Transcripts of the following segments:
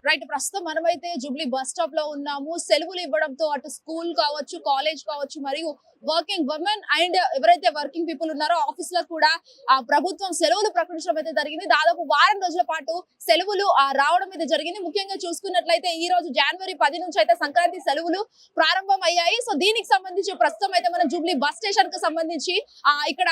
Right ప్రస్తుతం మనమైతే Jubilee bus stop లో ఉన్నాము. సెలవులు ఇవ్వడంతో అటు స్కూల్ కావచ్చు, కాలేజ్ కావచ్చు, మరియు వర్కింగ్ ఉమెన్ అండ్ ఎవరైతే వర్కింగ్ పీపుల్ ఉన్నారో ఆఫీస్ లో కూడా ప్రభుత్వం సెలవులు ప్రకటించడం అయితే జరిగింది. దాదాపు వారం రోజుల పాటు సెలవులు రావడం అయితే జరిగింది. ముఖ్యంగా చూసుకున్నట్లయితే ఈ రోజు జనవరి 10 నుంచి అయితే సంక్రాంతి సెలవులు ప్రారంభం అయ్యాయి. సో దీనికి సంబంధించి ప్రస్తుతం అయితే మనం జూబ్లీ బస్ స్టేషన్ కు సంబంధించి ఇక్కడ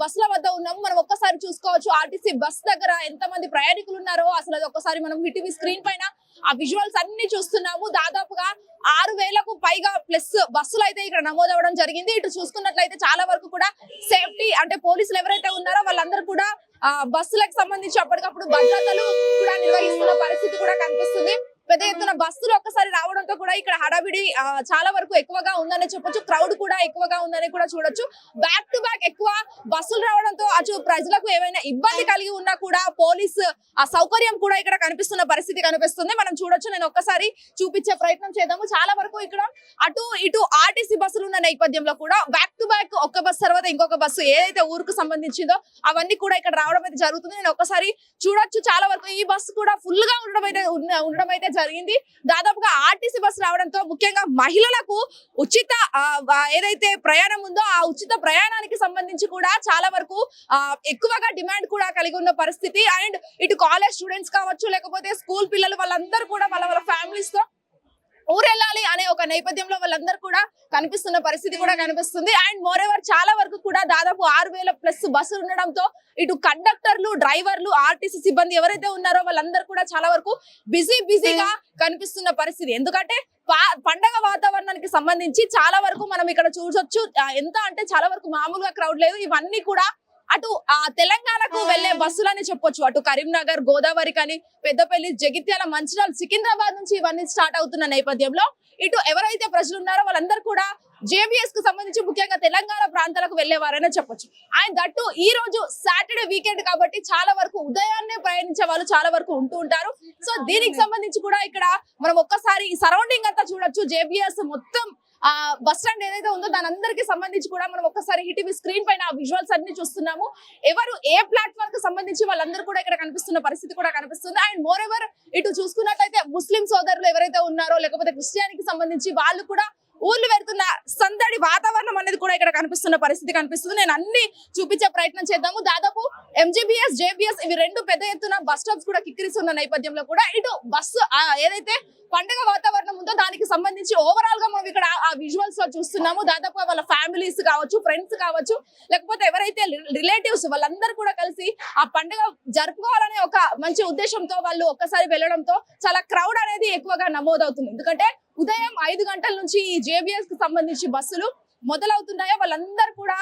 బస్సుల వద్ద ఉన్నాము. మనం ఒక్కసారి చూసుకోవచ్చు ఆర్టీసీ బస్ దగ్గర ఎంత మంది ప్రయాణికులు ఉన్నారో అసలు అది ఒక్కసారి మనం టీవీ స్క్రీన్ పైన ఆ విజువల్స్ అన్ని చూస్తున్నాము. దాదాపుగా 6,000కు పైగా ప్లస్ బస్సులు అయితే ఇక్కడ నమోదవడం జరిగింది. ఇటు చూసుకున్నట్లయితే చాలా వరకు కూడా సేఫ్టీ అంటే పోలీసులు ఎవరైతే ఉన్నారో వాళ్ళందరూ కూడా బస్సులకు సంబంధించి అప్పటికప్పుడు భద్రతలు కూడా నిర్వహిస్తున్న పరిస్థితి కూడా కనిపిస్తుంది. పెద్ద ఎత్తున బస్సులు ఒక్కసారి రావడంతో కూడా ఇక్కడ హడావిడి చాలా వరకు ఎక్కువగా ఉందని చెప్పొచ్చు. క్రౌడ్ కూడా ఎక్కువగా ఉందని కూడా చూడొచ్చు. బ్యాక్ టు బ్యాక్ ఎక్కువ బస్సులు రావడంతో అటు ప్రజలకు ఏమైనా ఇబ్బంది కలిగి ఉన్నా కూడా పోలీస్ సౌకర్యం కూడా ఇక్కడ కనిపిస్తున్న పరిస్థితి కనిపిస్తుంది. మనం చూడొచ్చు. నేను ఒక్కసారి చూపించే ప్రయత్నం చేద్దాము. చాలా వరకు ఇక్కడ అటు ఇటు ఆర్టీసీ బస్సులు ఉన్న నేపథ్యంలో కూడా బ్యాక్ టు బ్యాక్ ఒక్క బస్సు తర్వాత ఇంకొక బస్సు ఏదైతే ఊరుకు సంబంధించిందో అవన్నీ కూడా ఇక్కడ రావడం అయితే జరుగుతుంది. నేను ఒక్కసారి చూడొచ్చు. చాలా వరకు ఈ బస్సు కూడా ఫుల్ గా ఉండడం అయితే జరిగింది. దాదాపుగా ఆర్టీసీ బస్సు రావడంతో ముఖ్యంగా మహిళలకు ఉచిత ఏదైతే ప్రయాణం ఉందో ఆ ఉచిత ప్రయాణానికి సంబంధించి కూడా చాలా వరకు ఎక్కువగా డిమాండ్ కూడా కలిగి ఉన్న పరిస్థితి. అండ్ ఇటు కాలేజ్ స్టూడెంట్స్ కావచ్చు, లేకపోతే స్కూల్ పిల్లలు వాళ్ళందరూ కూడా వాళ్ళ ఫ్యామిలీస్ తో ఊరెళ్ళాలి అనే ఒక నేపథ్యంలో వాళ్ళందరూ కూడా కనిపిస్తున్న పరిస్థితి కూడా కనిపిస్తుంది. అండ్ మోర్ ఎవర్ చాలా వరకు కూడా దాదాపు 6,000 ప్లస్ బస్సులు ఉండడంతో ఇటు కండక్టర్లు, డ్రైవర్లు, ఆర్టీసీ సిబ్బంది ఎవరైతే ఉన్నారో వాళ్ళందరూ కూడా చాలా వరకు బిజీగా కనిపిస్తున్న పరిస్థితి. ఎందుకంటే పండగ వాతావరణానికి సంబంధించి చాలా వరకు మనం ఇక్కడ చూసొచ్చు. ఎంత అంటే చాలా వరకు మామూలుగా క్రౌడ్ లేదు. ఇవన్నీ కూడా అటు తెలంగాణకు వెళ్లే బస్సులని చెప్పొచ్చు. అటు కరీంనగర్, గోదావరి కానీ, పెద్దపల్లి, జగిత్యాల, మంచిర్యాల, సికింద్రాబాద్ నుంచి ఇవన్నీ స్టార్ట్ అవుతున్న నేపథ్యంలో ఇటు ఎవరైతే ప్రజలు ఉన్నారో వాళ్ళందరూ కూడా జేబీఎస్ కు సంబంధించి ముఖ్యంగా తెలంగాణ ప్రాంతాలకు వెళ్లేవారనే చెప్పొచ్చు. అండ్ దట్టు ఈ రోజు సాటర్డే వీకెండ్ కాబట్టి చాలా వరకు ఉదయాన్నే ప్రయాణించే వాళ్ళు చాలా వరకు ఉంటూ ఉంటారు. సో దీనికి సంబంధించి కూడా ఇక్కడ మనం ఒక్కసారి ఈ సరౌండింగ్ అంతా చూడొచ్చు. జేబీఎస్ మొత్తం బస్ స్టాండ్ ఏదైతే ఉందో దాని అందరికి సంబంధించి కూడా మనం ఒక్కసారి ఈటీవీ స్క్రీన్ పైన ఆ విజువల్స్ అన్ని చూస్తున్నాము. ఎవరు ఏ ప్లాట్ఫామ్ కు సంబంధించి వాళ్ళందరూ కూడా ఇక్కడ కనిపిస్తున్న పరిస్థితి కూడా కనిపిస్తుంది. అండ్ మోర్ ఎవర్ ఇటు చూసుకున్నట్లయితే ముస్లిం సోదరులు ఎవరైతే ఉన్నారో లేకపోతే క్రిస్టియానికి సంబంధించి వాళ్ళు కూడా ఊర్లు వెళ్తున్న సందడి వాతావరణం అనేది కూడా ఇక్కడ కనిపిస్తున్న పరిస్థితి కనిపిస్తుంది. నేను అన్ని చూపించే ప్రయత్నం చేద్దాము. దాదాపు ఎంజీబీఎస్, జేబీఎస్ ఇవి రెండు పెద్ద ఎత్తున బస్ స్టాప్స్ కూడా కిక్కిరిస్తున్న నేపథ్యంలో కూడా ఇటు బస్సు ఏదైతే పండుగ వాతావరణం ఉందో దానికి సంబంధించి ఓవరాల్ గా మనం ఇక్కడ ఆ విజువల్స్ లో చూస్తున్నాము. దాదాపు వాళ్ళ ఫ్యామిలీస్ కావచ్చు, ఫ్రెండ్స్ కావచ్చు, లేకపోతే ఎవరైతే రిలేటివ్స్ వాళ్ళందరూ కూడా కలిసి ఆ పండుగ జరుపుకోవాలనే ఒక మంచి ఉద్దేశంతో వాళ్ళు ఒక్కసారి వెళ్ళడంతో చాలా క్రౌడ్ అనేది ఎక్కువగా నమోదవుతుంది. ఎందుకంటే ఉదయం 5 గంటల నుంచి ఈ జేబీఎస్ కు సంబంధించి బస్సులు మొదలవుతున్నాయో వాళ్ళందరూ కూడా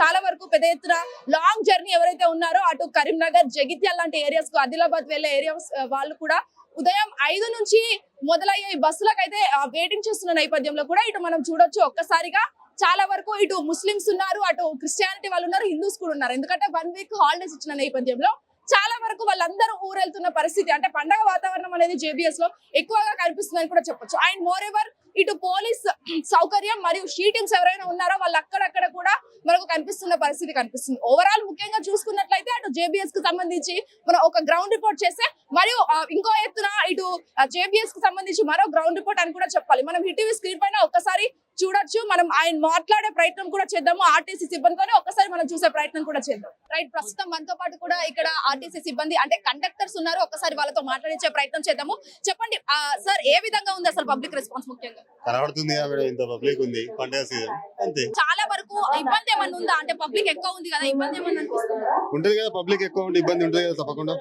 చాలా వరకు పెద్ద ఎత్తున లాంగ్ జర్నీ ఎవరైతే ఉన్నారో అటు కరీంనగర్, జగిత్యాల లాంటి ఏరియాస్ కు, ఆదిలాబాద్ వెళ్లే ఏరియాస్ వాళ్ళు కూడా ఉదయం 5 నుంచి మొదలయ్యే బస్సులకు అయితే వెయిటింగ్ చేస్తున్న నేపథ్యంలో కూడా ఇటు మనం చూడొచ్చు. ఒక్కసారిగా చాలా వరకు ఇటు ముస్లిమ్స్ ఉన్నారు, అటు క్రిస్టియానిటీ వాళ్ళు ఉన్నారు, హిందూస్ కూడా ఉన్నారు. ఎందుకంటే 1 వీక్ హాలిడేస్ ఇచ్చిన నేపథ్యంలో చాలా వరకు వాళ్ళందరూ ఊరెళ్తున్న పరిస్థితి. అంటే పండగ వాతావరణం అనేది జేబీఎస్ లో ఎక్కువగా కనిపిస్తుందని కూడా చెప్పొచ్చు. అండ్ మోర్ ఎవర్ ఇటు పోలీస్ సౌకర్యం మరియు షీటింగ్స్ ఎవరైనా ఉన్నారో వాళ్ళు అక్కడక్కడ కూడా మనకు కనిపిస్తున్న పరిస్థితి కనిపిస్తుంది. ఓవరాల్ ముఖ్యంగా చూసుకున్నట్లయితే అటు జేబీఎస్ కు సంబంధించి మనం ఒక గ్రౌండ్ రిపోర్ట్ చేస్తే మరియు ఇంకో ఎత్తున ఇటు జేబీఎస్ కు సంబంధించి మరో గ్రౌండ్ రిపోర్ట్ అని కూడా చెప్పాలి. మనం టీవీ స్క్రీన్ పైన ఒక్కసారి చూడొచ్చు. మనం ఆయన మాట్లాడే ప్రయత్నం కూడా చేద్దాము. ఆర్టీసీ సిబ్బందితోనే ఒక్కసారి మనం చూసే ప్రయత్నం కూడా చేద్దాం. రైట్ ప్రస్తుతం మనతో పాటు కూడా ఇక్కడ ఆర్టీసీ సిబ్బంది అంటే కండక్టర్స్ ఉన్నారు. ఒక్కసారి వాళ్ళతో మాట్లాడించే ప్రయత్నం చేద్దాము. చెప్పండి సార్, ఏ విధంగా ఉంది అసలు పబ్లిక్ రెస్పాన్స్? ముఖ్యంగా కనబడుతుంది ఇంత పబ్లిక్ ఉంది పండుగ సీజన్ అంతే. చాలా వరకు ఇబ్బంది ఏమన్నా ఉందా? అంటే పబ్లిక్ ఎక్కువ ఉంది కదా, ఇబ్బంది ఏమన్నా అనిపిస్తుందా? ఉంటది కదా, పబ్లిక్ ఎక్కువ ఉంటే ఇబ్బంది ఉంటుంది కదా తప్పకుండా.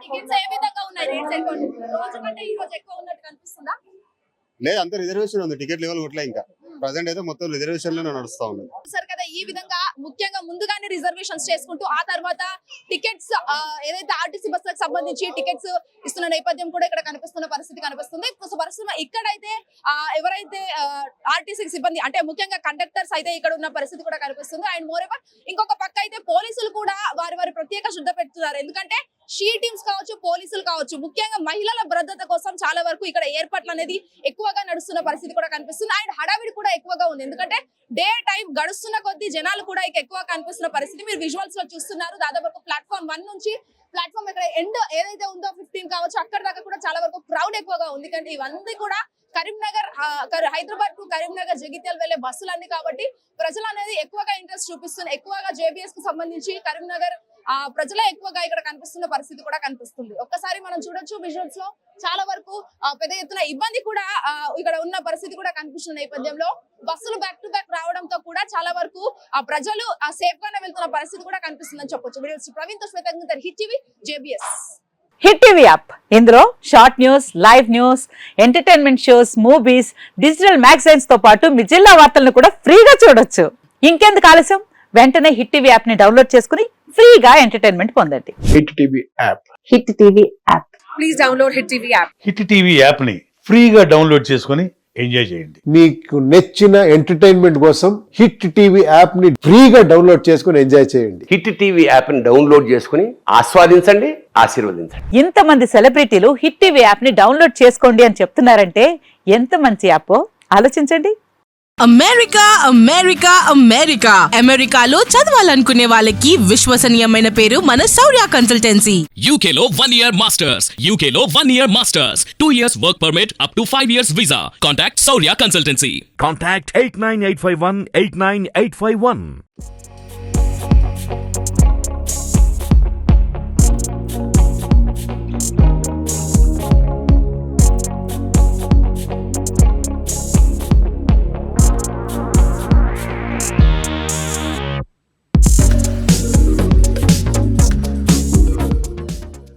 టికెట్స్ ఏ విధంగా ఉన్నాయి? రేట్స్ ఎక్కువ రోజు కంటే ఈ రోజు ఎక్కువ ఉన్నట్టు కనిపిస్తుందా? లేదు, అంత రిజర్వేషన్ ఉంది. టికెట్ లెవెల్ కొట్లా ఇంకా ప్రజెంట్ అయితే మొత్తం రిజర్వేషన్ లోనే నడుస్తా ఉంది సార్ కదా. ఈ విధంగా ముఖ్యంగా ముందుగానే రిజర్వేషన్స్ చేసుకుంటూ ఆ తర్వాత టికెట్స్ ఏదైతే ఆర్టీసీ బస్సులకు సంబంధించి టికెట్స్ ఇస్తున్న నేపథ్యం కూడా ఇక్కడ కనిపిస్తున్న పరిస్థితి కనిపిస్తుంది. ఇక్కడైతే ఎవరైతే ఆర్టీసీ సిబ్బంది అంటే ముఖ్యంగా కండక్టర్స్ అయితే ఇక్కడ ఉన్న పరిస్థితి కూడా కనిపిస్తుంది. అండ్ మోర్ ఎవర్ ఇంకొక పక్క అయితే పోలీసులు కూడా వారి ప్రత్యేక శ్రద్ధ పెడుతున్నారు. ఎందుకంటే షీ టీమ్స్ కావచ్చు, పోలీసులు కావచ్చు, ముఖ్యంగా మహిళల భద్రత కోసం చాలా వరకు ఇక్కడ ఏర్పాట్లు అనేది ఎక్కువగా నడుస్తున్న పరిస్థితి కూడా కనిపిస్తుంది. అండ్ హడావిడి కూడా ఎక్కువగా ఉంది. ఎందుకంటే డే టైం గడుస్తున్న కొద్దీ జనాలు కూడా ఇక ఎక్కువ కనిపిస్తున్న పరిస్థితి మీరు విజువల్స్ లో చూస్తున్నారు. దాదాపు ప్లాట్ఫామ్ 1 నుంచి ప్లాట్ఫామ్ ఇక్కడ ఎండ్ ఏదైతే ఉందో 15 కావచ్చు, అక్కడ దాకా కూడా చాలా వరకు క్రౌడ్ ఎక్కువగా ఉంది. కానీ ఇవన్నీ కూడా కరీంనగర్, హైదరాబాద్ టు కరీంనగర్, జగిత్యాల వెళ్లే బస్సులన్నీ కాబట్టి ప్రజలు అనేది ఎక్కువగా ఇంట్రెస్ట్ చూపిస్తున్నారు. ఎక్కువగా జేబీఎస్ కు సంబంధించి కరీంనగర్ ప్రజలే ఎక్కువగా ఇక్కడ కనిపిస్తున్న పరిస్థితి కూడా కనిపిస్తుంది. ఒక్కసారి మనం చూడొచ్చు విజువల్స్ లో చాలా వరకు పెద్ద ఎత్తున ఇబ్బంది కూడా ఇక్కడ ఉన్న పరిస్థితి కూడా కనిపిస్తున్న నేపథ్యంలో బస్సులు బ్యాక్ టు బ్యాక్ రావడంతో కూడా చాలా వరకు ప్రజలు సేఫ్ గానే వెళ్తున్న పరిస్థితి కూడా కనిపిస్తుందని చెప్పొచ్చు. వీడియోస్ ప్రవీణ్ తో Shweta, hit TV, JBS. Hit TV app ఇందులో short news, live news, entertainment shows, movies, digital magazines తో పాటు మీ జిల్లా వార్తలను కూడా ఫ్రీగా చూడొచ్చు. ఇంకెందుకు ఆలస్యం, వెంటనే హిట్ టీవీ యాప్ ని డౌన్లోడ్ చేసుకుని ఫ్రీగా ఎంటర్టైన్మెంట్ పొందండి. Hit TV app. Hit TV app. Please download hit TV app. Hit TV app ని ఫ్రీగా డౌన్లోడ్ చేసుకొని ఎంజాయ్ చేయండి. మీకు నచ్చిన ఎంటర్టైన్మెంట్ కోసం హిట్ టీవీ యాప్ ని ఫ్రీగా డౌన్లోడ్ చేసుకొని ఎంజాయ్ చేయండి. హిట్ టీవీ యాప్ ని డౌన్లోడ్ చేసుకుని ఆస్వాదించండి, ఆశీర్వదించండి. ఇంతమంది సెలబ్రిటీలు హిట్ టీవీ యాప్ ని డౌన్లోడ్ చేసుకోండి అని చెప్తున్నారంటే ఎంత మంచి యాప్ ఆలోచించండి. అమెరికా అమెరికా అమెరికా అమెరికాలో చదవాలనుకునే వాళ్ళకి విశ్వసనీయమైన పేరు మన శౌర్య కన్సల్టెన్సీ. UK లో 1 year masters. UK లో 1 year masters. 2 years work permit up to 5 years visa. Contact Saurya Consultancy. Contact 89851 89851.